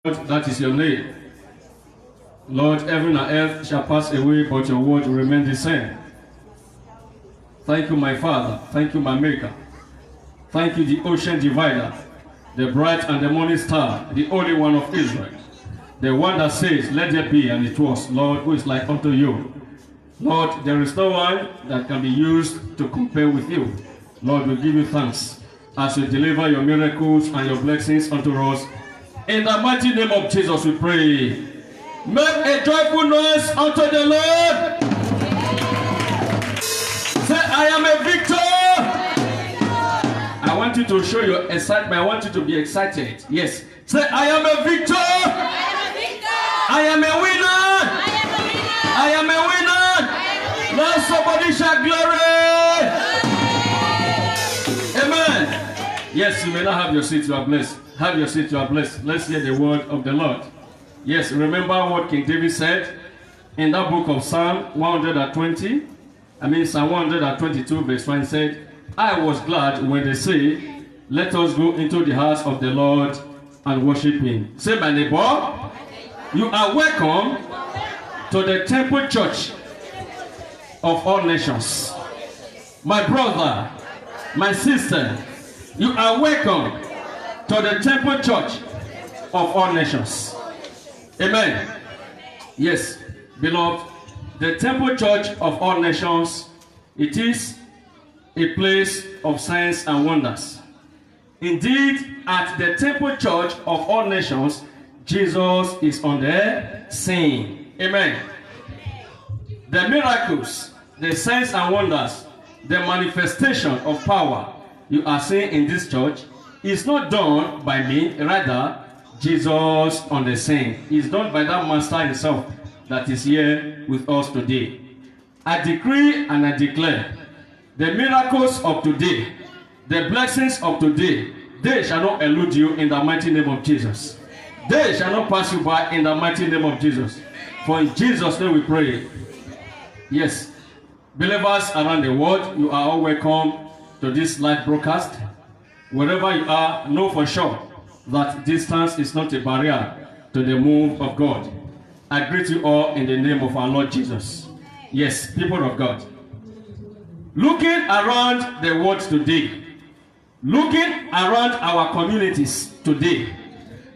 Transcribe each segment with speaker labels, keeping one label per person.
Speaker 1: That is your name. Lord, heaven and earth shall pass away, but your word will remain the same. Thank you, my Father. Thank you, my Maker. Thank you, the ocean divider, the bright and the morning star, the Holy One of Israel, the one that says, let there be, and it was, Lord, who is like unto you. Lord, there is no one that can be used to compare with you. Lord, we give you thanks as you deliver your miracles and your blessings unto us. In the mighty name of Jesus we pray. Make a joyful noise unto the Lord. Say, I am a victor. I want you to show your excitement. I want you to be excited. Yes. Say, I am a victor. I am a winner. I am a winner. Now somebody shout glory. Amen. Yes, you may not have your seat. You are blessed. Have your seat. You are blessed. Let's hear the word of the Lord. Yes, remember what King David said in that book of Psalm 120. Psalm 122 verse 1 said, I was glad when they say, let us go into the house of the Lord and worship him. Say, my neighbor, you are welcome to the temple church of all nations. My brother, my sister, you are welcome to the temple church of all nations. Amen. Yes, beloved, the temple church of all nations, it is a place of signs and wonders. Indeed, at the temple church of all nations, Jesus is on the scene. Amen. The miracles, the signs and wonders, the manifestation of power you are seeing in this church is not done by me, rather Jesus on the scene is done by that master himself that is here with us today. I decree and I declare the miracles of today, the blessings of today, they shall not elude you in the mighty name of Jesus. They shall not pass you by in the mighty name of Jesus. For in Jesus' name we pray. Yes, believers around the world, you are all welcome to this live broadcast. Wherever you are, know for sure that distance is not a barrier to the move of God. I greet you all in the name of our Lord Jesus. Yes, people of God. Looking around the world today, looking around our communities today,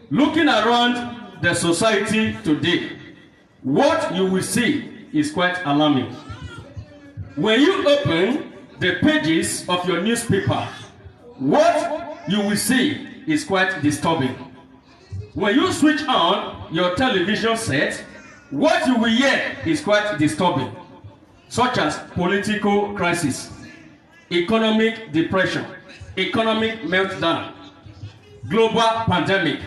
Speaker 1: looking around the society today, what you will see is quite alarming. When you open the pages of your newspaper, what you will see is quite disturbing. When you switch on your television set, what you will hear is quite disturbing, such as political crisis, economic depression, economic meltdown, global pandemic,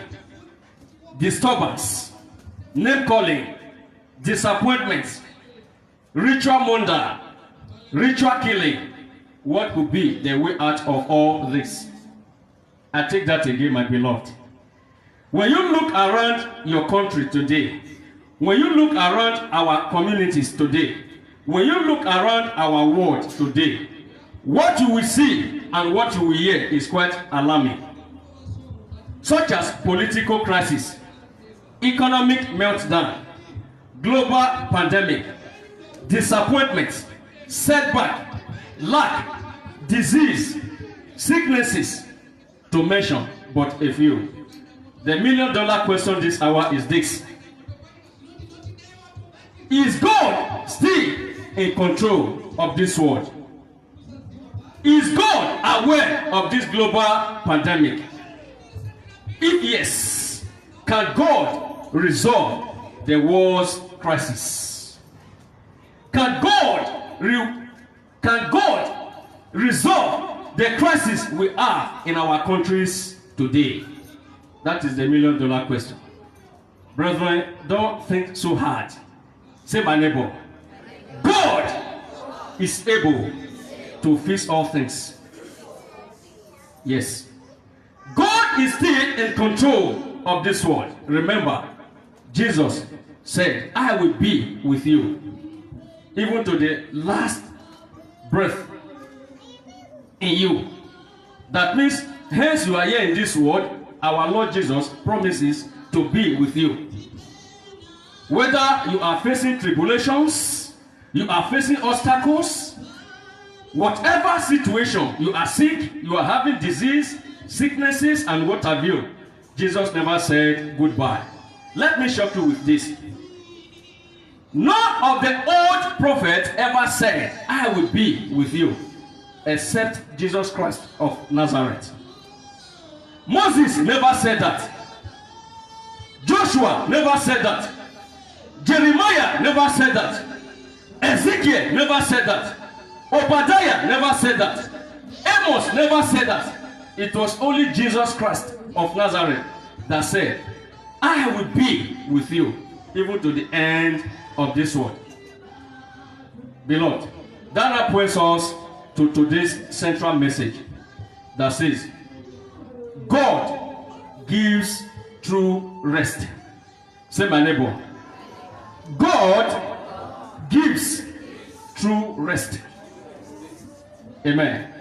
Speaker 1: disturbance, name calling, disappointments, ritual murder, ritual killing. What could be the way out of all this? I take that again, my beloved. When you look around your country today, when you look around our communities today, when you look around our world today, what you will see and what you will hear is quite alarming. Such as political crisis, economic meltdown, global pandemic, disappointment, setback, lack, disease, sicknesses, to mention but a few. The $1 million question this hour is this: is God still in control of this world? Is God aware of this global pandemic? If yes, can God resolve the world's crisis? Can God resolve the crisis we are in our countries today? That is the $1 million question. Brethren, don't think so hard. Say, my neighbor, God is able to fix all things. Yes. God is still in control of this world. Remember, Jesus said, I will be with you even to the last breath in you. That means, hence you are here in this world, our Lord Jesus promises to be with you. Whether you are facing tribulations, you are facing obstacles, whatever situation, you are sick, you are having disease, sicknesses, and what have you, Jesus never said goodbye. Let me shock you with this. None of the old prophets ever said, I will be with you, except Jesus Christ of Nazareth. Moses never said that. Joshua never said that. Jeremiah never said that. Ezekiel never said that. Obadiah never said that. Amos never said that. It was only Jesus Christ of Nazareth that said, I will be with you even to the end of this world. Beloved, that points us to today's central message that says, God gives true rest. Say, my neighbor, God gives true rest. Amen.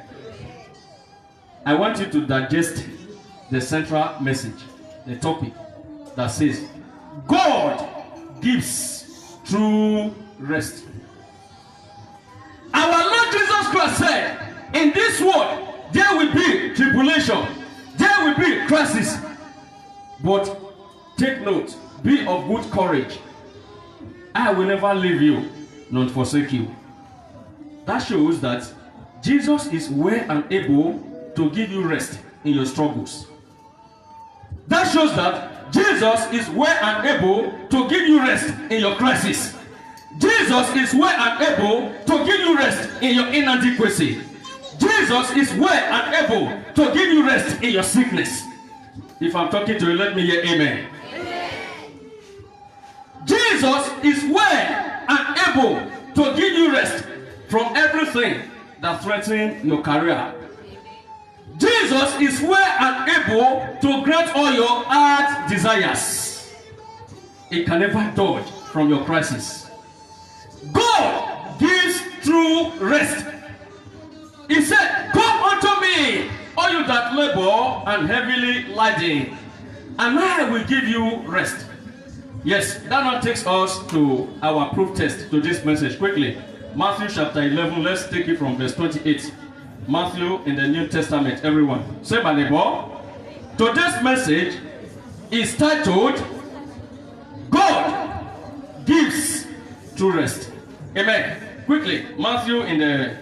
Speaker 1: I want you to digest the central message, the topic that says, God gives true rest. Our Lord Jesus Christ said, in this world, there will be tribulation, there will be crisis. But take note, be of good courage. I will never leave you, nor forsake you. That shows that Jesus is well and able to give you rest in your struggles. That shows that Jesus is well and able to give you rest in your crisis. Jesus is well and able to give you rest in your inadequacy. Jesus is well and able to give you rest in your sickness. If I'm talking to you, let me hear amen. Amen. Jesus is well and able to give you rest from everything that threatens your career. Jesus is well and able to grant all your heart desires. It can never dodge from your crisis. God gives true rest. He said, come unto me, all you that labor and heavily laden, and I will give you rest. Yes, that now takes us to our proof test to this message quickly. Matthew chapter 11, let's take it from verse 28. Matthew in the New Testament, everyone. Say, my neighbor, today's message is titled, God gives true rest. Amen. Quickly, Matthew in the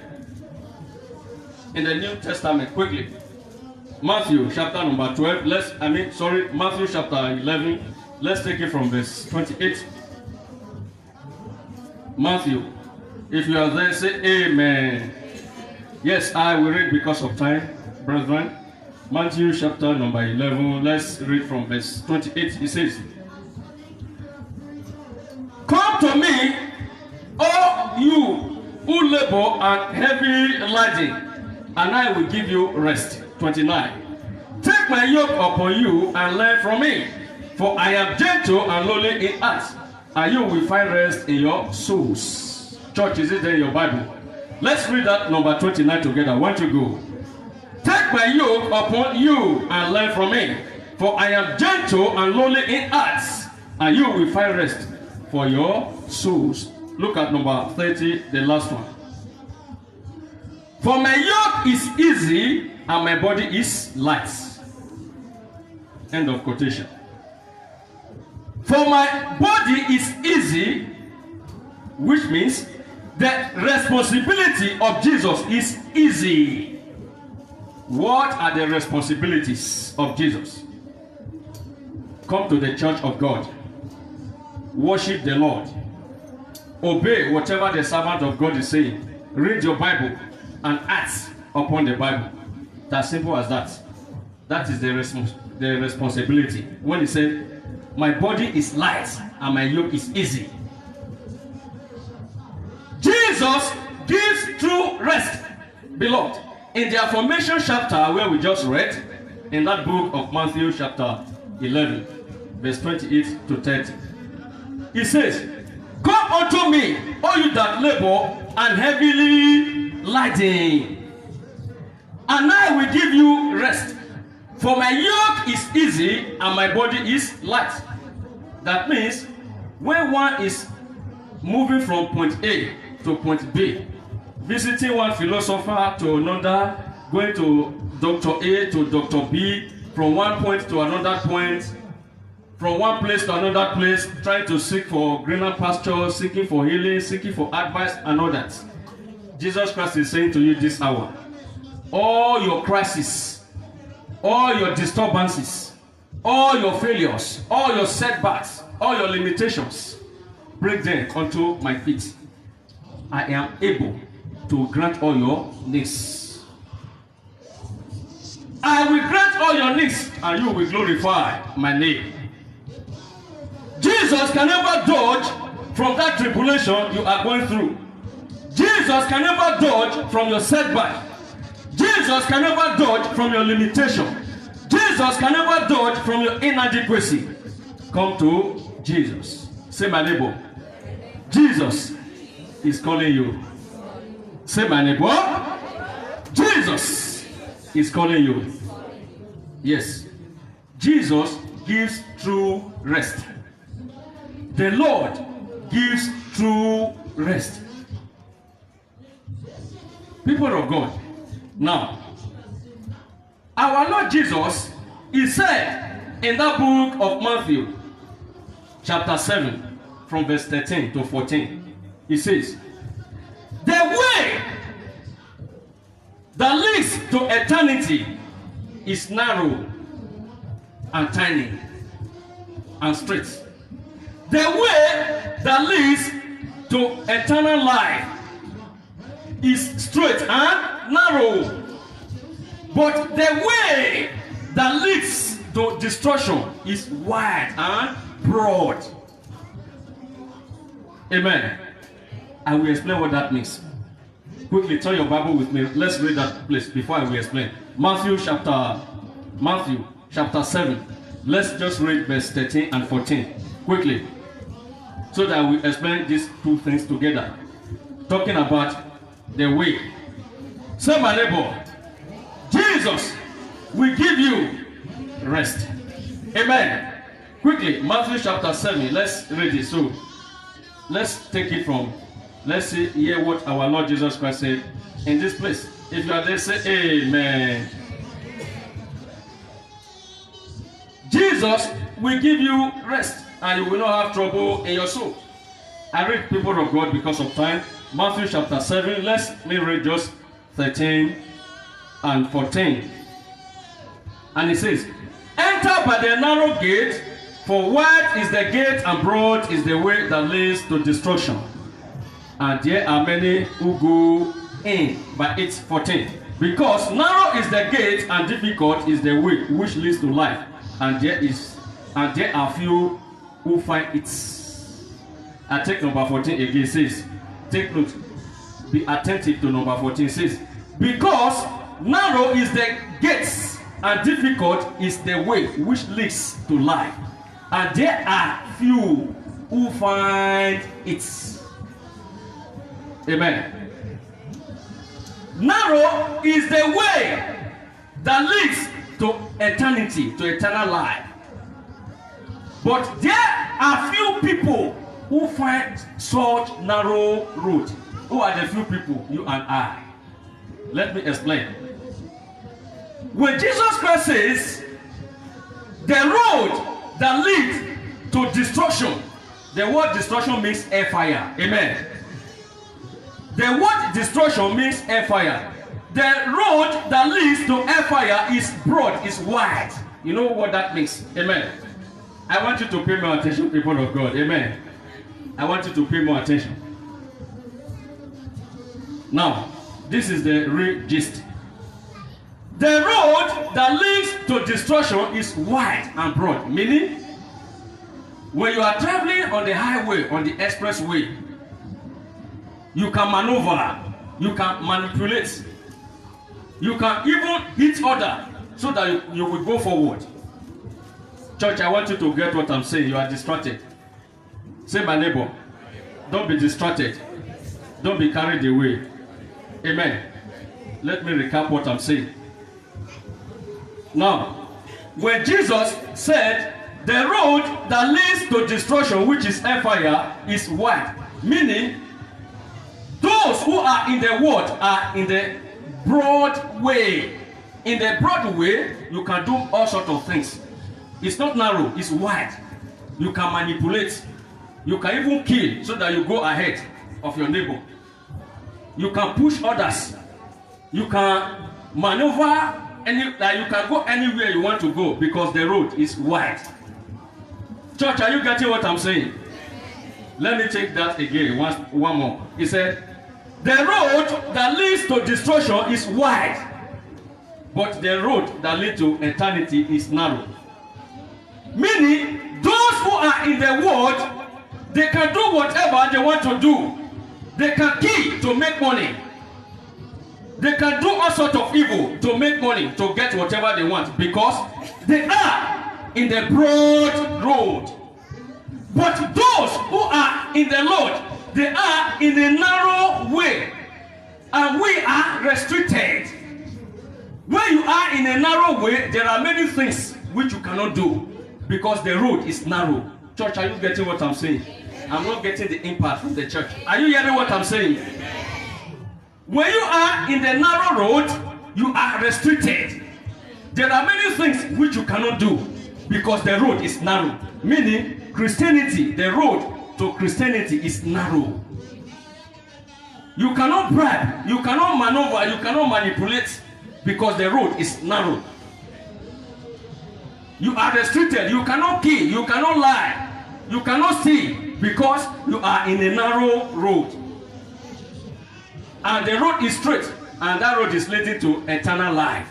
Speaker 1: New Testament, quickly. Matthew chapter number 12, Matthew chapter 11, let's take it from verse 28. Matthew, if you are there, say amen. Yes, I will read because of time, brethren. Matthew chapter number 11, let's read from verse 28. It says, come to me, all you who labor and heavy laden, and I will give you rest. 29. Take my yoke upon you and learn from me, for I am gentle and lowly in heart, and you will find rest in your souls. Church, is it there in your Bible? Let's read that number 29 together. One to go. Take my yoke upon you and learn from me, for I am gentle and lowly in heart, and you will find rest for your souls. Look at number 30, the last one. For my yoke is easy and my body is light. End of quotation. For my body is easy, which means the responsibility of Jesus is easy. What are the responsibilities of Jesus? Come to the church of God. Worship the Lord. Obey whatever the servant of God is saying. Read your Bible and act upon the Bible. That's simple as that. That is the responsibility. When he said, my body is light and my yoke is easy. Jesus gives true rest, beloved. In the affirmation chapter where we just read, in that book of Matthew chapter 11, verse 28 to 30, he says, come unto me, all you that labor and heavily laden, and I will give you rest. For my yoke is easy and my body is light. That means when one is moving from point A to point B, visiting one philosopher to another, going to Dr. A to Dr. B, from one point to another point, from one place to another place, trying to seek for greener pasture, seeking for healing, seeking for advice and all that. Jesus Christ is saying to you this hour, all your crises, all your disturbances, all your failures, all your setbacks, all your limitations, bring them unto my feet. I am able to grant all your needs. I will grant all your needs, and you will glorify my name. Jesus can never dodge from that tribulation you are going through. Jesus can never dodge from your setback. Jesus can never dodge from your limitation. Jesus can never dodge from your inadequacy. Come to Jesus. Say, my neighbor, Jesus is calling you. Say, my neighbor, Jesus is calling you. Yes, Jesus gives true rest. The Lord gives true rest. People of God, now, our Lord Jesus is said in that book of Matthew, chapter 7, from verse 13 to 14. He says, the way that leads to eternity is narrow and tiny and straight. The way that leads to eternal life is straight and narrow. But the way that leads to destruction is wide and broad. Amen. I will explain what that means. Quickly turn your Bible with me. Let's read that place before I will explain. Matthew chapter 7. Let's just read verse 13 and 14. Quickly. So that we explain these two things together. Talking about the way. Say, my neighbor, Jesus will give you rest. Amen. Quickly, Matthew chapter 7. Let's read it. So, let's take it from, let's see, hear what our Lord Jesus Christ said in this place. If you are there, say amen. Jesus will give you rest and you will not have trouble in your soul. I read, people of God, because of time. Matthew chapter 7. Let me read just 13 and 14. And it says, enter by the narrow gate, for wide is the gate and broad is the way that leads to destruction. And there are many who go in by it. 14. Because narrow is the gate and difficult is the way which leads to life. And there are few who find it. I take number 14 again. It says, take note, be attentive to number 14. It says, because narrow is the gates and difficult is the way which leads to life, and there are few who find it. Amen. Narrow is the way that leads to eternity, to eternal life. But there are few people who find such narrow road. Who are the few people? You and I. Let me explain. When Jesus Christ says the road that leads to destruction, the word destruction means air fire. Amen. The word destruction means air fire. The road that leads to air fire is broad, is wide. You know what that means? Amen. I want you to pay more attention, people of God. Amen. I want you to pay more attention. Now, this is the real gist. The road that leads to destruction is wide and broad. Meaning, when you are traveling on the highway, on the expressway, you can maneuver, you can manipulate, you can even hit other so that you will go forward. Church, I want you to get what I'm saying. You are distracted. Say, my neighbor, don't be distracted. Don't be carried away. Amen. Let me recap what I'm saying. Now, when Jesus said, the road that leads to destruction, which is hellfire, is wide. Meaning, those who are in the world are in the broad way. In the broad way, you can do all sorts of things. It's not narrow, it's wide. You can manipulate. You can even kill so that you go ahead of your neighbor. You can push others. You can maneuver, you can go anywhere you want to go because the road is wide. Church, are you getting what I'm saying? Let me take that again, one more. He said, the road that leads to destruction is wide, but the road that leads to eternity is narrow. Meaning, those who are in the world, they can do whatever they want to do. They can kill to make money. They can do all sorts of evil to make money, to get whatever they want, because they are in the broad road. But those who are in the Lord, they are in a narrow way, and we are restricted. When you are in a narrow way, there are many things which you cannot do because the road is narrow. Church, are you getting what I'm saying? I'm not getting the impact from the church. Are you hearing what I'm saying? When you are in the narrow road, you are restricted. There are many things which you cannot do because the road is narrow. Meaning, Christianity, the road to Christianity is narrow. You cannot bribe, you cannot maneuver, you cannot manipulate because the road is narrow. You are restricted. You cannot kill, you cannot lie, you cannot steal because you are in a narrow road. And the road is straight, and that road is leading to eternal life.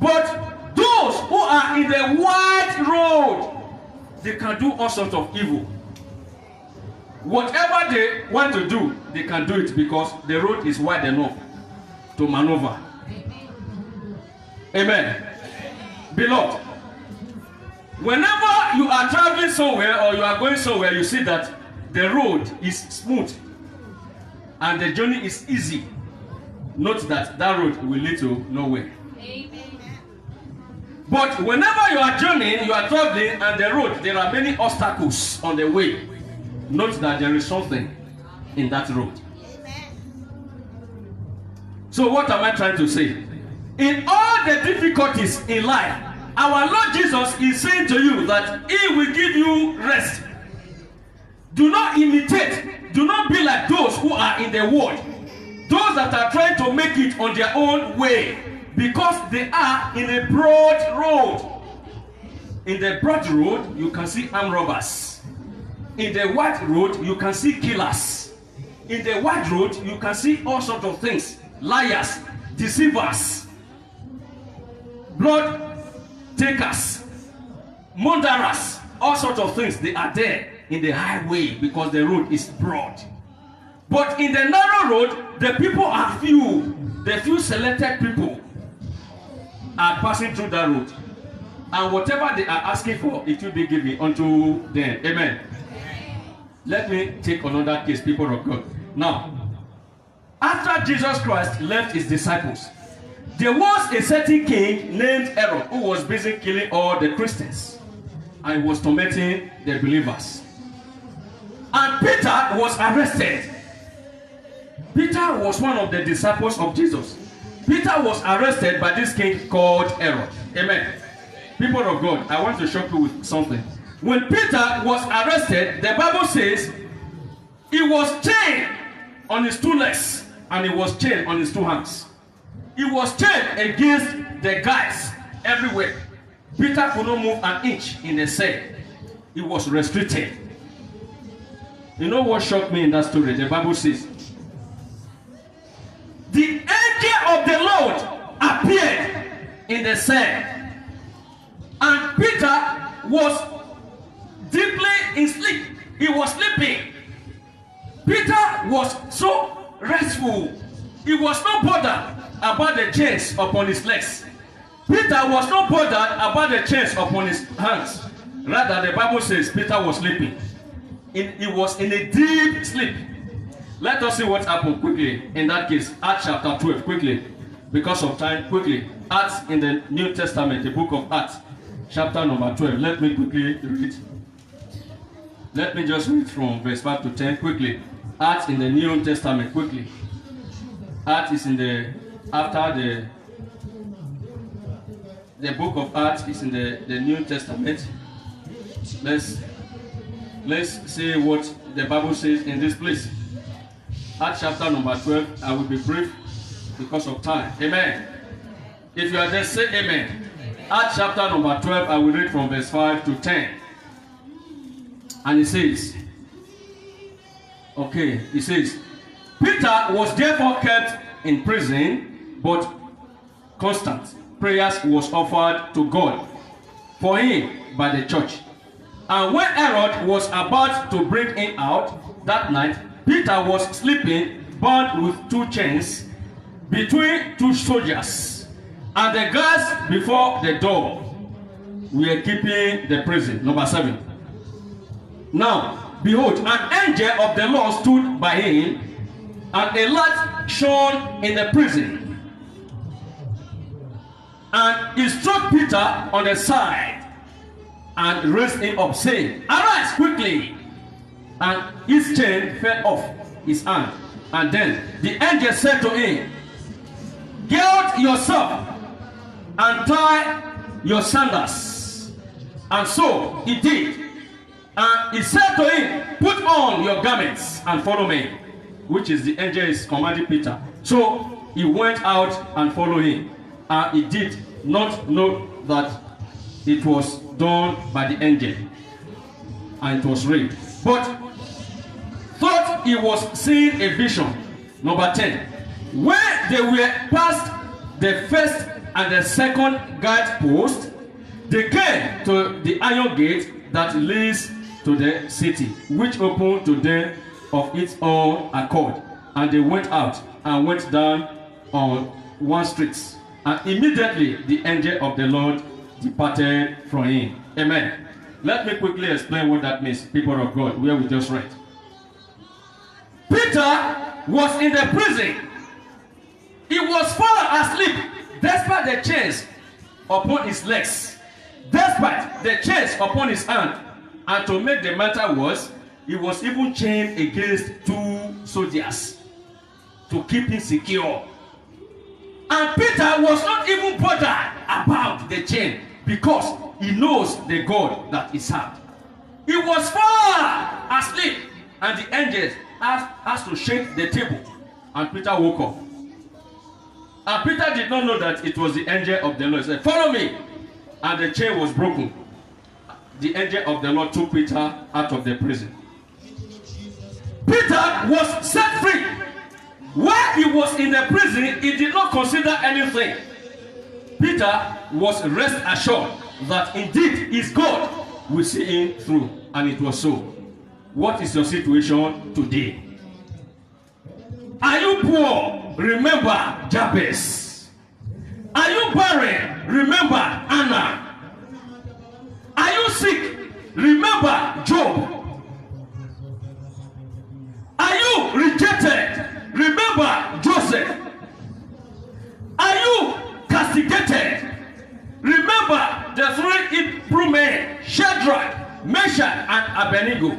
Speaker 1: But those who are in the wide road, they can do all sorts of evil. Whatever they want to do, they can do it because the road is wide enough to maneuver. Amen. Beloved, whenever you are traveling somewhere or you are going somewhere, you see that the road is smooth and the journey is easy. Note that that road will lead to nowhere. Amen. But whenever you are journeying, you are traveling, and the road, there are many obstacles on the way. Note that there is something in that road. So what am I trying to say? In all the difficulties in life, our Lord Jesus is saying to you that He will give you rest. Do not imitate. Do not be like those who are in the world. Those that are trying to make it on their own way, because they are in a broad road. In the broad road, you can see armed robbers. In the wide road, you can see killers. In the wide road, you can see all sorts of things. Liars, deceivers, blood takers, murderers, all sorts of things. They are there in the highway because the road is broad. But in the narrow road, the people are few. The few selected people are passing through that road. And whatever they are asking for, it will be given unto them. Amen. Let me take another case, people of God. Now, after Jesus Christ left his disciples, there was a certain king named Herod who was busy killing all the Christians and was tormenting the believers. And Peter was arrested. Peter was one of the disciples of Jesus. Peter was arrested by this king called Herod. Amen. People of God, I want to shock you with something. When Peter was arrested, the Bible says he was chained on his 2 legs and he was chained on his 2 hands. He was chained against the guards everywhere. Peter could not move an inch in the cell. He was restricted. You know what shocked me in that story? The Bible says, the angel of the Lord appeared in the cell, and Peter was deeply in sleep. He was sleeping. Peter was so restful. He was not bothered about the chains upon his legs. Peter was not bothered about the chains upon his hands. Rather, the Bible says Peter was sleeping. He was in a deep sleep. Let us see what happened quickly in that case. Acts chapter 12, quickly. because of time, quickly. Acts in the New Testament, the book of Acts, chapter number 12. Let me quickly read. Let me just read from verse 5 to 10 quickly. Acts in the New Testament, quickly. Acts is in the, after the book of Acts is in the New Testament. Let's see what the Bible says in this place. Acts chapter number 12. I will be brief because of time. Amen. If you are there, say amen. Acts chapter number 12. I will read from verse 5 to 10. And it says, okay, it says, Peter was therefore kept in prison, but constant prayers was offered to God for him by the church. And when Herod was about to bring him out that night, Peter was sleeping, bound with 2 chains between 2 soldiers, and the guards before the door were keeping the prison. Number 7. Now, behold, an angel of the Lord stood by him, and a light shone in the prison. And he struck Peter on the side and raised him up, saying, Arise quickly. And his chain fell off his hand. And then the angel said to him, Gird yourself and tie your sandals. And so he did. And he said to him, Put on your garments and follow me. Which is the angel is commanding Peter. So he went out and followed him. And he did not know that it was done by the angel. And it was read. But thought he was seeing a vision. Number 10. When they were past the first and the second guard post, they came to the iron gate that leads to the city, which opened to them of its own accord. And they went out and went down on one street. And immediately the angel of the Lord departed from him. Amen. Let me quickly explain what that means, people of God, where we just read. Peter was in the prison. He was fallen asleep, despite the chains upon his legs, despite the chains upon his hand. And to make the matter worse, he was even chained against 2 soldiers to keep him secure. And Peter was not even bothered about the chain because he knows the God that he served. He was far asleep, and the angels asked to shake the table, and Peter woke up. And Peter did not know that it was the angel of the Lord. He said, Follow me. And the chain was broken. The angel of the Lord took Peter out of the prison. Peter was set free. While he was in the prison, he did not consider anything. Peter was rest assured that indeed his God will see him through. And it was so. What is your situation today? Are you poor? Remember Jabez. Are you barren? Remember Anna. Are you sick? Remember Job. Are you rejected? Remember Joseph. Are you castigated? Remember the 3 Hebrew men, Shadrach, Meshach, and Abednego.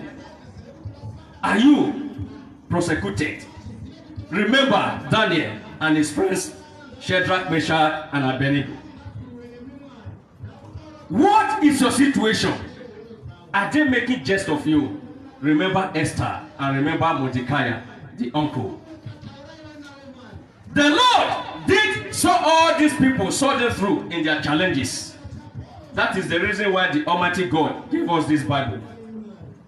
Speaker 1: Are you prosecuted? Remember Daniel and his friends, Shadrach, Meshach, and Abednego. What is your situation? Are they making jest of you? Remember Esther and remember Mordecai, the uncle. The Lord did so all these people saw them through in their challenges. That is the reason why the Almighty God gave us this Bible.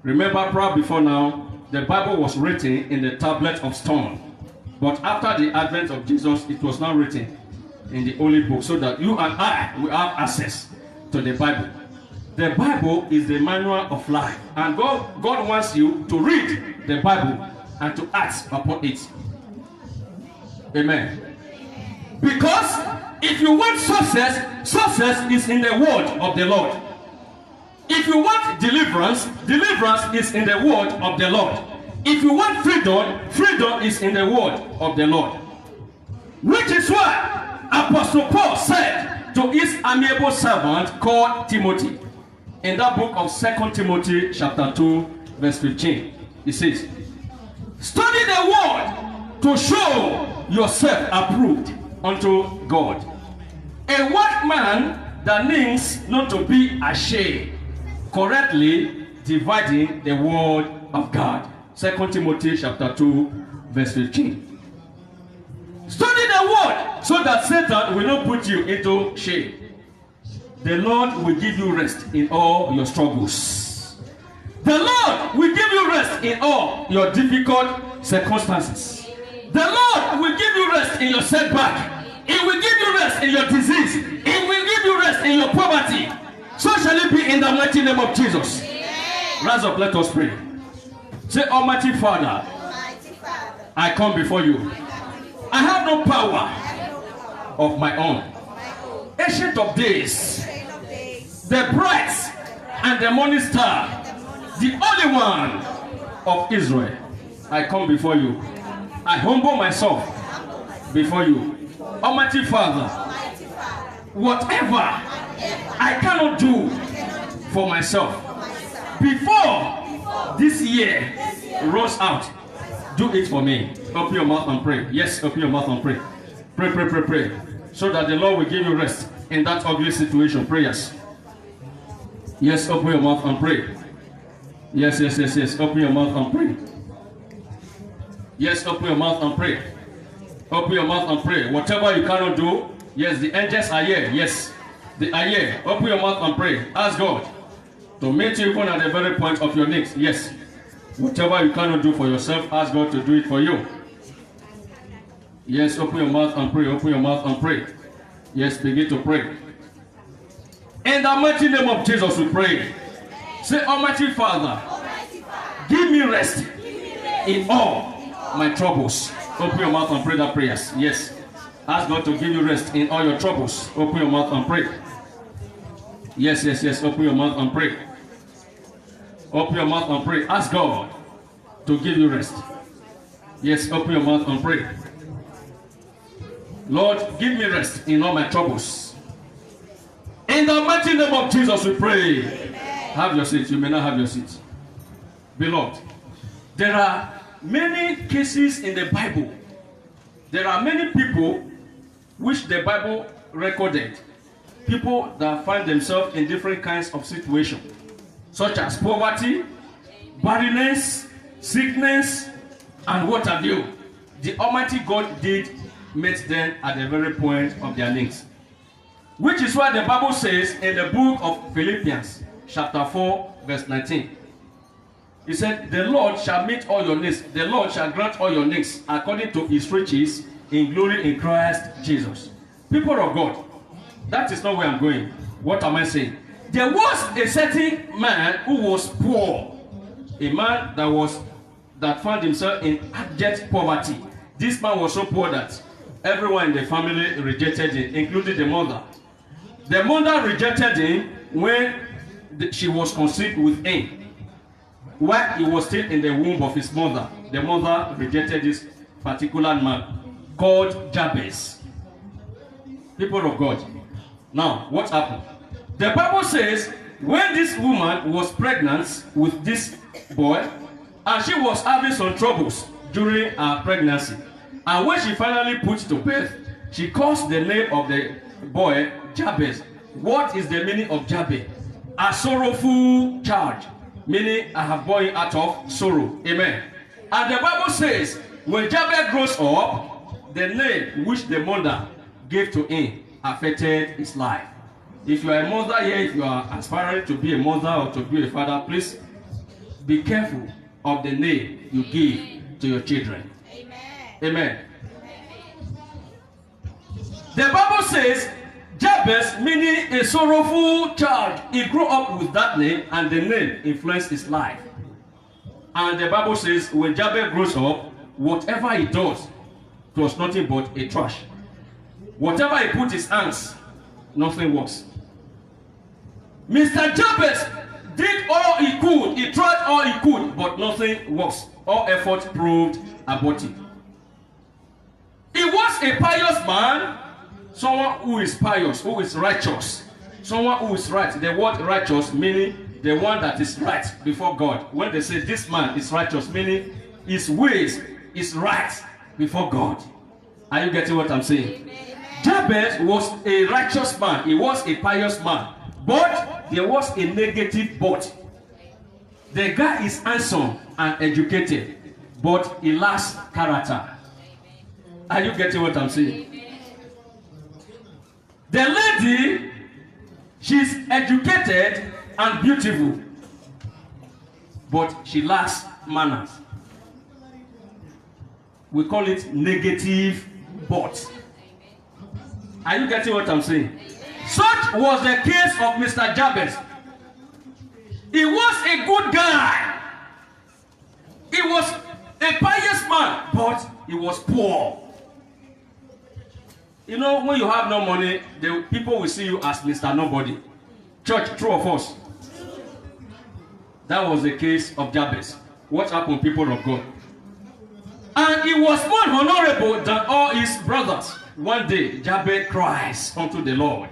Speaker 1: Remember, probably before now, the Bible was written in the tablet of stone. But after the advent of Jesus, it was now written in the Holy Book so that you and I will have access to the Bible. The Bible is the manual of life. And God wants you to read the Bible and to act upon it. Amen. Because if you want success, success is in the word of the Lord. If you want deliverance, deliverance is in the word of the Lord. If you want freedom, freedom is in the word of the Lord. Which is why Apostle Paul said to his amiable servant called Timothy in that book of 2 Timothy chapter 2 verse 15. He says, study the word to show yourself approved unto God, a workman that needs not to be ashamed, correctly dividing the word of God. 2 Timothy chapter 2 verse 15. Study the word so that Satan will not put you into shame. The Lord will give you rest in all your struggles. The Lord will give you rest in all your difficult circumstances. The Lord will give you rest in your setback. It will give you rest in your disease. It will give you rest in your poverty. So shall it be in the mighty name of Jesus. Rise up, let us pray. Say, Almighty Father, I come before you. I have no power of my own. Ancient of days, the bright and the morning star, the only one of Israel, I come before you. I humble myself before you. Almighty Father, whatever I cannot do for myself before this year rolls out, do it for me. Open your mouth and pray. Yes, open your mouth and pray. Pray, pray, pray, pray. So that the Lord will give you rest in that ugly situation. Prayers. Yes, open your mouth and pray. Yes, yes, yes, yes. Open your mouth and pray. Yes, open your mouth and pray. Open your mouth and pray. Whatever you cannot do, yes, the angels are here. Yes, they are here. Open your mouth and pray. Ask God to meet you even at the very point of your needs. Yes. Whatever you cannot do for yourself, ask God to do it for you. Yes, open your mouth and pray. Open your mouth and pray. Yes, begin to pray. In the mighty name of Jesus we pray. Say, Almighty Father, give me rest in all my troubles. Open your mouth and pray that prayers. Yes. Ask God to give you rest in all your troubles. Open your mouth and pray. Yes, yes, yes. Open your mouth and pray. Open your mouth and pray. Ask God to give you rest. Yes, open your mouth and pray. Lord, give me rest in all my troubles. In the mighty name of Jesus we pray. Amen. Have your seat. You may not have your seat. Beloved, there are many cases in the Bible. There are many people which the Bible recorded. People that find themselves in different kinds of situations, such as poverty, barrenness, sickness, and what have you. The Almighty God did meet them at the very point of their needs. Which is why the Bible says in the book of Philippians, chapter 4, verse 19. He said, the Lord shall meet all your needs. The Lord shall grant all your needs according to his riches in glory in Christ Jesus. People of God, that is not where I'm going. What am I saying? There was a certain man who was poor. A man that found himself in abject poverty. This man was so poor that everyone in the family rejected him, including the mother. The mother rejected him when she was conceived with him. While he was still in the womb of his mother, the mother rejected this particular man called Jabez. People of God. Now, what happened? The Bible says when this woman was pregnant with this boy, and she was having some troubles during her pregnancy, and when she finally put to birth, she calls the name of the boy Jabez. What is the meaning of Jabez? A sorrowful child, meaning I have born out of sorrow. Amen. And the Bible says when Jabez grows up, the name which the mother gave to him affected his life. If you are a mother here, if you are aspiring to be a mother or to be a father, please be careful of the name you give to your children. Amen. Amen. The Bible says Jabez, meaning a sorrowful child, he grew up with that name, and the name influenced his life. And the Bible says when Jabez grows up, whatever he does, it was nothing but a trash. Whatever he put his hands, nothing works. Mr. Jabez did all he could. He tried all he could, but nothing works. All efforts proved abortive. He was a pious man, Someone who is pious, who is righteous. Someone who is right. The word righteous meaning the one that is right before God. When they say this man is righteous, meaning his ways is right before God. Are you getting what I'm saying? Jabez was a righteous man. He was a pious man. But there was a negative but. The guy is handsome and educated, but he lacks character. Are you getting what I'm saying? The lady, she's educated and beautiful, but she lacks manners. We call it negative but. Are you getting what I'm saying? Such was the case of Mr. Jabez. He was a good guy. He was a pious man, but he was poor. You know, when you have no money, the people will see you as Mr. Nobody. Church, true or false? That was the case of Jabez. What happened, people of God? And he was more honorable than all his brothers. One day, Jabez cries unto the Lord.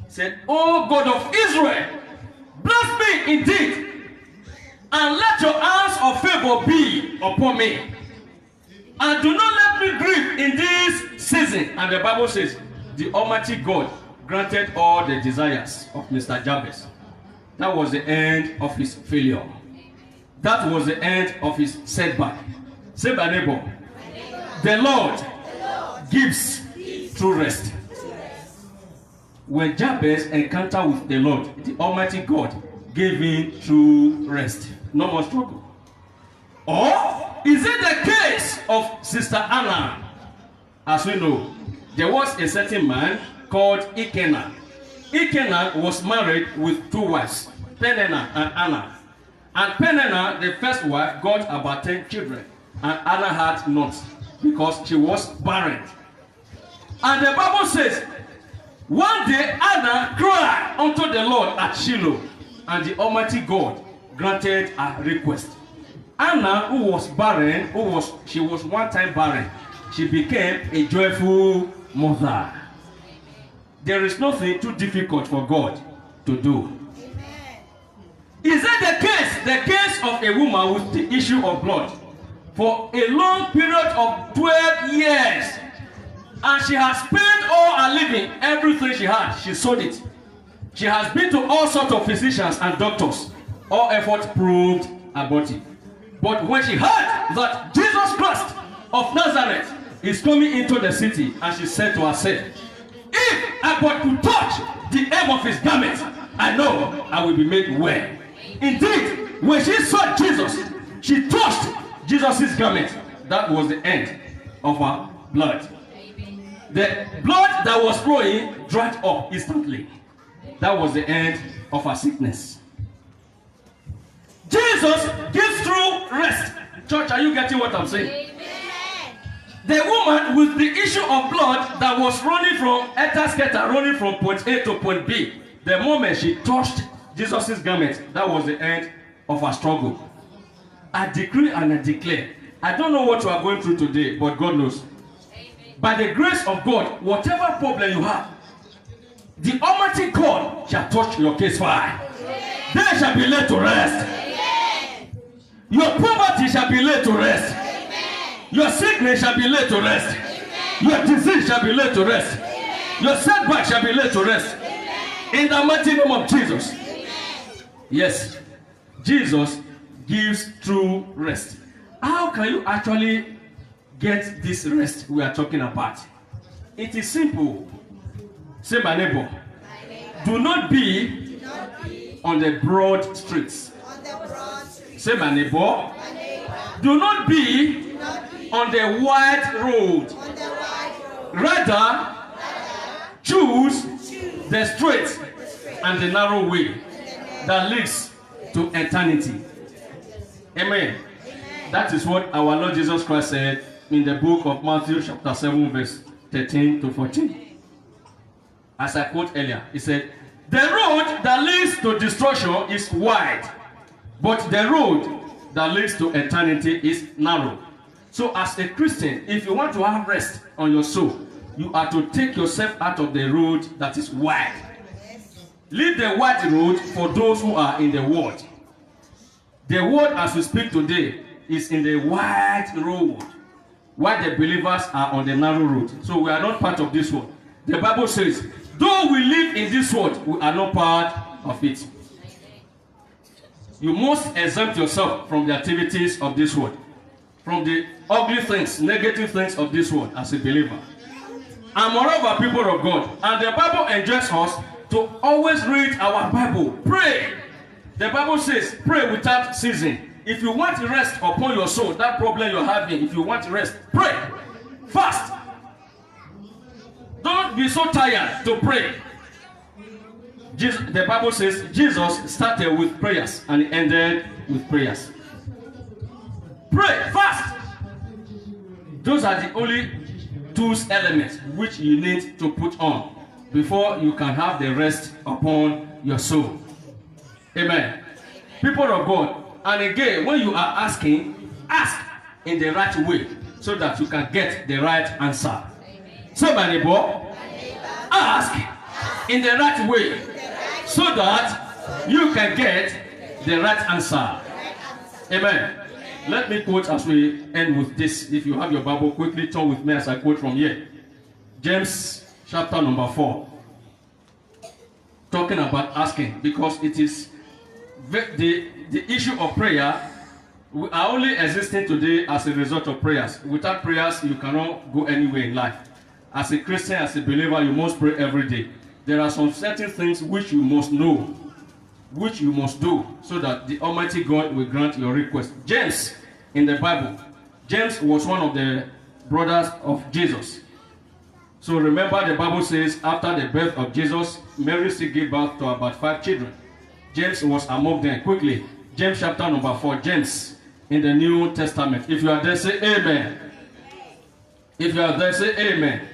Speaker 1: He said, "O God of Israel, bless me indeed, and let your hands of favor be upon me. And do not let me grieve in this season." And the Bible says, the Almighty God granted all the desires of Mr. Jabez. That was the end of his failure. That was the end of his setback. Say by neighbor, the Lord gives true rest. When Jabez encountered with the Lord, the Almighty God gave him true rest. No more struggle. Or is it the case of Sister Anna? As we know, there was a certain man called Elkanah. Elkanah was married with two wives, Peninnah and Anna. And Peninnah, the first wife, got about 10 children, and Anna had none because she was barren. And the Bible says, one day Anna cried unto the Lord at Shiloh, and the Almighty God granted her request. Anna, who was barren, she was one time barren, she became a joyful mother. There is nothing too difficult for God to do. Amen. Is that the case of a woman with the issue of blood for a long period of 12 years, and she has spent all her living, everything she had, she sold it. She has been to all sorts of physicians and doctors. All efforts proved abortive. But when she heard that Jesus Christ of Nazareth is coming into the city, and she said to herself, if I but could touch the hem of his garment, I know I will be made well. Indeed, when she saw Jesus, she touched Jesus' garment. That was the end of her blood. The blood that was flowing dried up instantly. That was the end of her sickness. Jesus gives true rest. Church, are you getting what I'm saying? Amen. The woman with the issue of blood that was running from Etasketa, running from point A to point B, the moment she touched Jesus' garment, that was the end of her struggle. I decree and I declare, I don't know what you are going through today, but God knows. Amen. By the grace of God, whatever problem you have, the Almighty God shall touch your case fire. They shall be laid to rest. Amen. Your poverty shall be laid to rest. Amen. Your sickness shall be laid to rest. Amen. Your disease shall be laid to rest. Amen. Your setback shall be laid to rest. Amen. In the mighty name of Jesus. Amen. Yes, Jesus gives true rest. How can you actually get this rest we are talking about? It is simple. Say, my neighbor, do not be on the broad streets. Say, my neighbor, do not be on the wide road. Rather, choose the straight and the narrow way that leads to eternity. Amen. That is what our Lord Jesus Christ said in the book of Matthew chapter 7 verse 13 to 14. As I quote earlier, he said, the road that leads to destruction is wide, but the road that leads to eternity is narrow. So as a Christian, if you want to have rest on your soul, you are to take yourself out of the road that is wide. Leave the wide road for those who are in the world. The world as we speak today is in the wide road, while the believers are on the narrow road. So we are not part of this world. The Bible says, though we live in this world, we are not part of it. You must exempt yourself from the activities of this world, from the ugly things, negative things of this world as a believer. And moreover, people of God, and the Bible enjoins us to always read our Bible. Pray. The Bible says, pray without ceasing. If you want rest upon your soul, that problem you're having, if you want rest, pray. Fast. Don't be so tired to pray. The Bible says Jesus started with prayers and he ended with prayers. Pray fast. Those are the only two elements which you need to put on before you can have the rest upon your soul. Amen. People of God, and again, when you are asking, ask in the right way so that you can get the right answer. Somebody, ask in the right way so that you can get the right answer. Amen. Let me quote as we end with this. If you have your Bible, quickly turn with me as I quote from here. James chapter number 4. Talking about asking, because it is the issue of prayer. We are only existing today as a result of prayers. Without prayers, you cannot go anywhere in life. As a Christian, as a believer, you must pray every day. There are some certain things which you must know, which you must do, so that the Almighty God will grant your request. James, in the Bible, James was one of the brothers of Jesus. So remember, the Bible says, after the birth of Jesus, Mary still gave birth to about 5 children. James was among them. Quickly, James chapter number 4, James in the New Testament. If you are there, say amen. If you are there, say amen.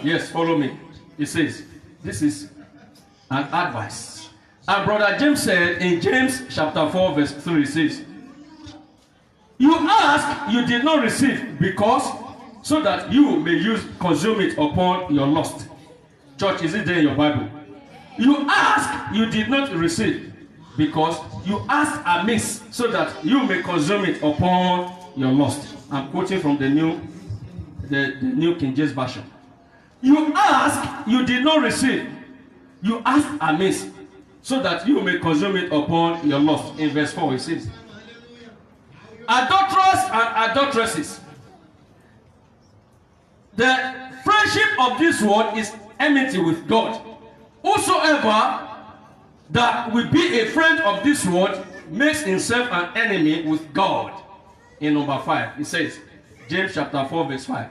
Speaker 1: Yes, follow me. It says, this is an advice. And brother James said in James chapter 4 verse 3, it says, you ask, you did not receive, because so that you may consume it upon your lust. Church, is it there in your Bible? You ask, you did not receive, because you ask amiss, so that you may consume it upon your lust. I'm quoting from the New King James Version. You ask, you did not receive. You ask amiss, so that you may consume it upon your lust. In verse 4 it says, adulterers and adulteresses, the friendship of this world is enmity with God. Whosoever that will be a friend of this world makes himself an enemy with God. In number 5, it says, James chapter 4 verse 5.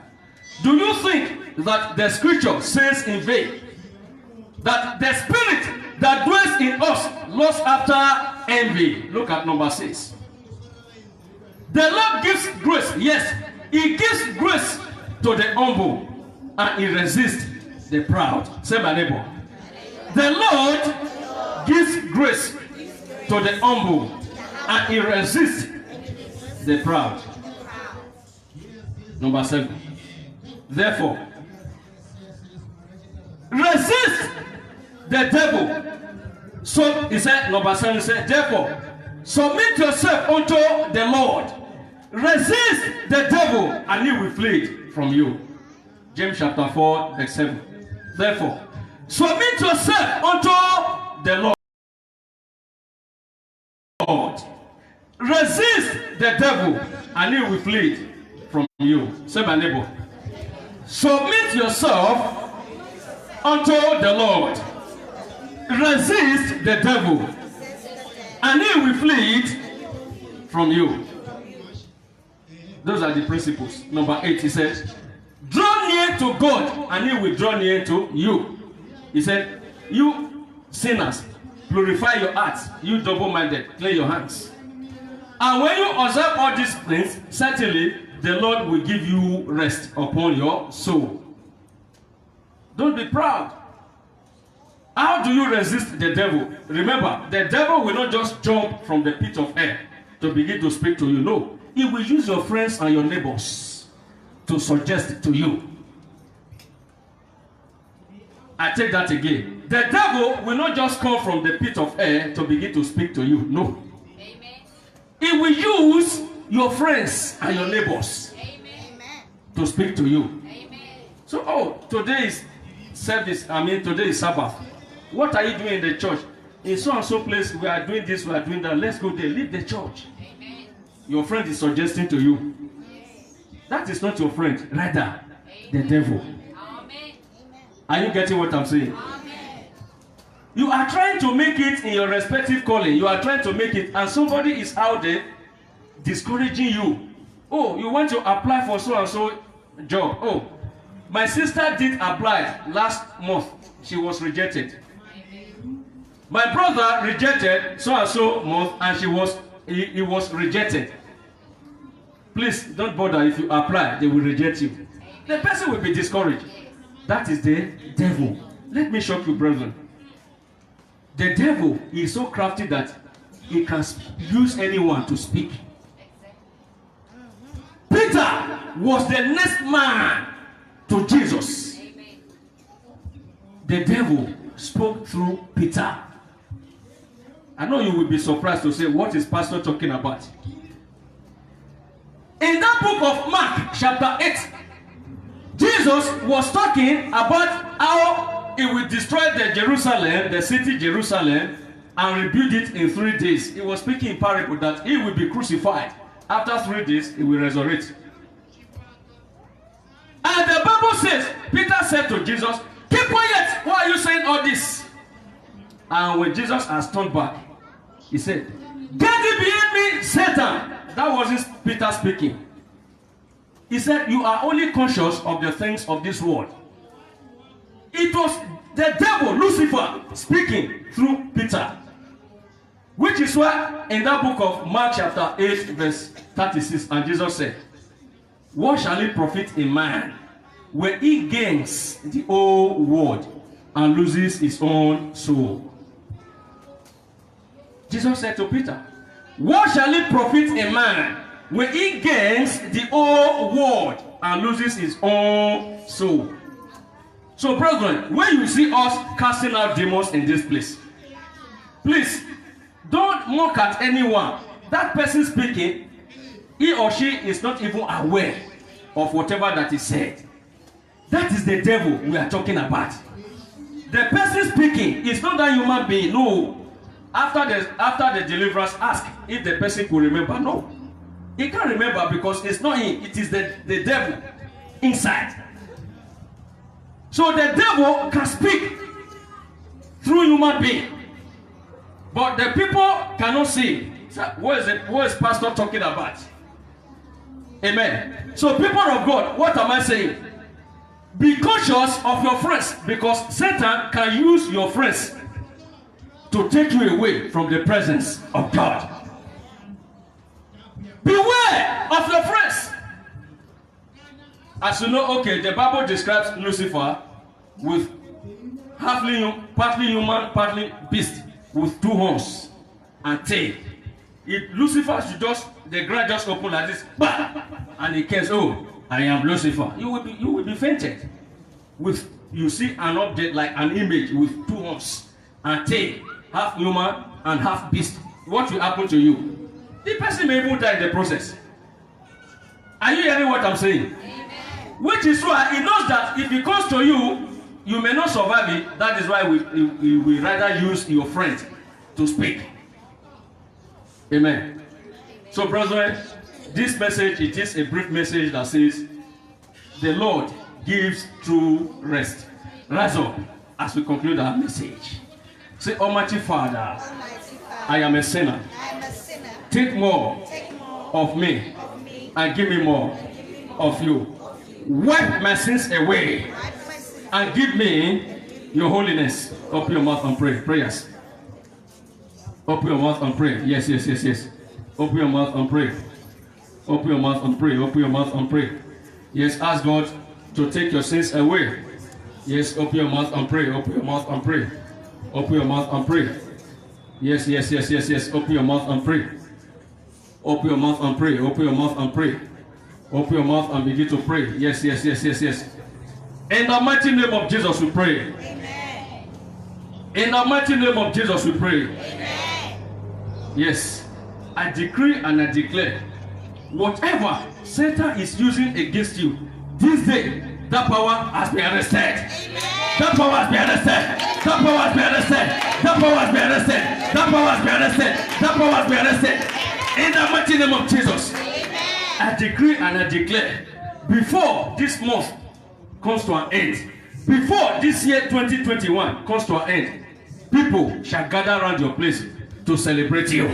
Speaker 1: Do you think that the scripture says in vain that the spirit that dwells in us lusts after envy? Look at number 6. The Lord gives grace. Yes, he gives grace to the humble, and he resists the proud. Say my neighbor. The Lord gives grace to the humble, and he resists the proud. Number 7. Therefore, resist the devil. So he said, number 7, he said, therefore, submit yourself unto the Lord. Resist the devil, and he will flee from you. James chapter 4 verse 7. Therefore, submit yourself unto the Lord. Resist the devil, and he will flee from you. Say my neighbor. Submit yourself unto the Lord. Resist the devil, and he will flee from you. Those are the principles. Number 8, he said, draw near to God, and he will draw near to you. He said, you sinners, purify your hearts. You double-minded, clean your hands. And when you observe all these things, certainly the Lord will give you rest upon your soul. Don't be proud. How do you resist the devil? Remember, the devil will not just jump from the pit of hell to begin to speak to you. No. He will use your friends and your neighbors to suggest it to you. I take that again. The devil will not just come from the pit of hell to begin to speak to you. No. Amen. He will use your friends and your neighbors to speak to you. Amen. So, today is service. Today is Sabbath. What are you doing in the church? In so and so place, we are doing this, we are doing that. Let's go there. Leave the church. Amen. Your friend is suggesting to you. That is not your friend, rather the devil. Amen. Are you getting what I'm saying? Amen. You are trying to make it in your respective calling. You are trying to make it, and somebody is out there discouraging you. Oh, you want to apply for so and so job. Oh, my sister did apply last month. She was rejected. My brother rejected so and so month, and he was rejected. Please don't bother. If you apply, they will reject you. The person will be discouraged. That is the devil. Let me shock you, brethren. The devil is so crafty that he can use anyone to speak. Peter was the next man to Jesus. The devil spoke through Peter. I know you will be surprised to say, what is pastor talking about? In that book of Mark, chapter 8, Jesus was talking about how he will destroy the city Jerusalem, and rebuild it in 3 days. He was speaking in parable that he will be crucified. After 3 days, he will resurrect. And the Bible says, Peter said to Jesus, keep quiet, why are you saying all this? And when Jesus has turned back, he said, get thee behind me, Satan. That wasn't Peter speaking. He said, you are only conscious of the things of this world. It was the devil, Lucifer, speaking through Peter. Which is why in that book of Mark chapter 8 verse 36, and Jesus said, what shall it profit a man when he gains the whole world and loses his own soul? Jesus said to Peter, what shall it profit a man when he gains the whole world and loses his own soul? So, brethren, when you see us casting out demons in this place, please don't mock at anyone. That person speaking, he or she is not even aware of whatever that is said. That is the devil we are talking about. The person speaking is not that human being. No. After the deliverance, ask if the person could remember. No. He can't remember because it's not him. It is the devil inside. So the devil can speak through human being. But the people cannot see. So what is pastor talking about? Amen. So people of God, what am I saying? Be cautious of your friends, because Satan can use your friends to take you away from the presence of God. Beware of your friends. As you know, okay, the Bible describes Lucifer with partly human, partly beast, with 2 horns and tail. If Lucifer should the ground just open like this, and he cares, oh, I am Lucifer. You will be fainted. You see an object like an image with 2 horns and tail, half human and half beast. What will happen to you? The person may even die in the process. Are you hearing what I'm saying? Amen. Which is why he knows that if he comes to you, you may not survive it. That is why we rather use your friend to speak. Amen. So, brethren, this message, it is a brief message that says, the Lord gives true rest. Rise up as we conclude our message. Say, Almighty Father, I am a sinner. Take more of me and give me more of you. Wipe my sins away and give me your holiness. Open your mouth and pray. Prayers. Open your mouth and pray. Yes. Open your mouth and pray. Open your mouth and pray. Open your mouth and pray. Yes, ask God to take your sins away. Yes, open your mouth and pray. Open your mouth and pray. Open your mouth and pray. Yes. Open your mouth and pray. Open your mouth and pray. Open your mouth and pray. Open your mouth and begin to pray. Yes. In the mighty name of Jesus we pray. Amen. In the mighty name of Jesus, we pray. Amen. Yes, I decree and I declare, whatever Satan is using against you, this day, that power has been arrested. Amen. That power has been arrested. That power has been arrested. That power has been arrested. That power has been arrested. That power has been arrested. In the mighty name of Jesus, amen. I decree and I declare, before this month comes to an end, before this year 2021 comes to an end, people shall gather around your place to celebrate you.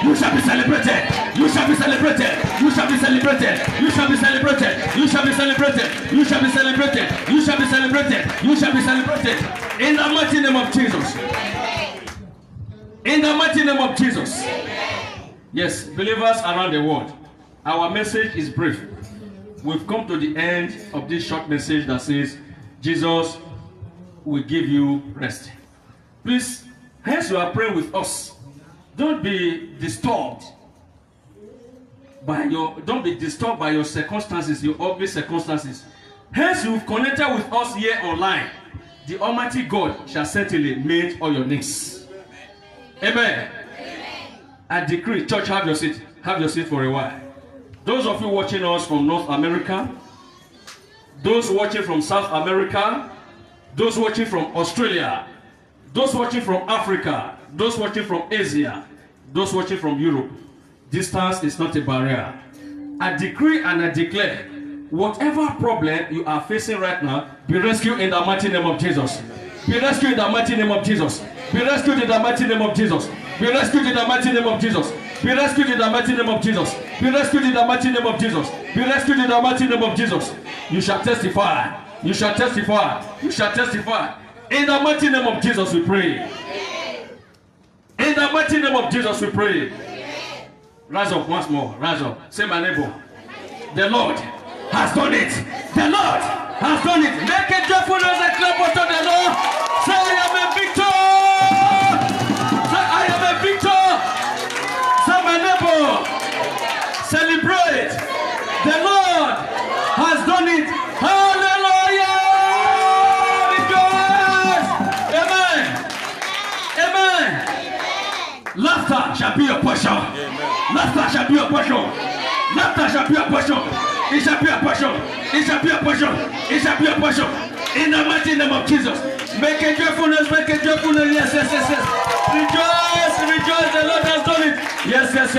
Speaker 1: You shall be celebrated. You shall be celebrated. You shall be celebrated. You shall be celebrated. You shall be celebrated. You shall be celebrated. You shall be celebrated. You shall be celebrated. In the mighty name of Jesus. In the mighty name of Jesus. Yes, believers around the world, our message is brief. We've come to the end of this short message that says, Jesus will give you rest. Please, as you are praying with us, don't be disturbed by your circumstances, your ugly circumstances. Hence, you've connected with us here online. The Almighty God shall certainly meet all your needs. Amen. I decree, church, have your seat. Have your seat for a while. Those of you watching us from North America, those watching from South America, those watching from Australia, those watching from Africa, those watching from Asia, those watching from Europe, distance is not a barrier. I decree and I declare, whatever problem you are facing right now, be rescued in the mighty name of Jesus. Be rescued in the mighty name of Jesus. Be rescued in the mighty name of Jesus. Be rescued in the mighty name of Jesus. Be rescued in the mighty name of Jesus. Be rescued in the mighty name of Jesus. Be rescued in the mighty name of Jesus. You shall testify. You shall testify. You shall testify. In the mighty name of Jesus we pray. In the mighty name of Jesus we pray. Rise up once more. Rise up. Say, my neighbor, the Lord has done it. The Lord has done it. Make a joyful noise and clap unto the Lord. Say, I am a victor. Say, I am a victor. Say, my neighbor, celebrate. The Lord has done it. Hallelujah. Laughter shall be your portion. Laughter shall be your portion. Laughter shall be your portion. It shall be your portion. It shall be your portion. It shall be your portion. In the mighty name of Jesus. Make a joyfulness. Make a joyfulness. Yes, yes, yes, yes. Rejoice. Rejoice. The Lord has done it. Yes, yes, yes.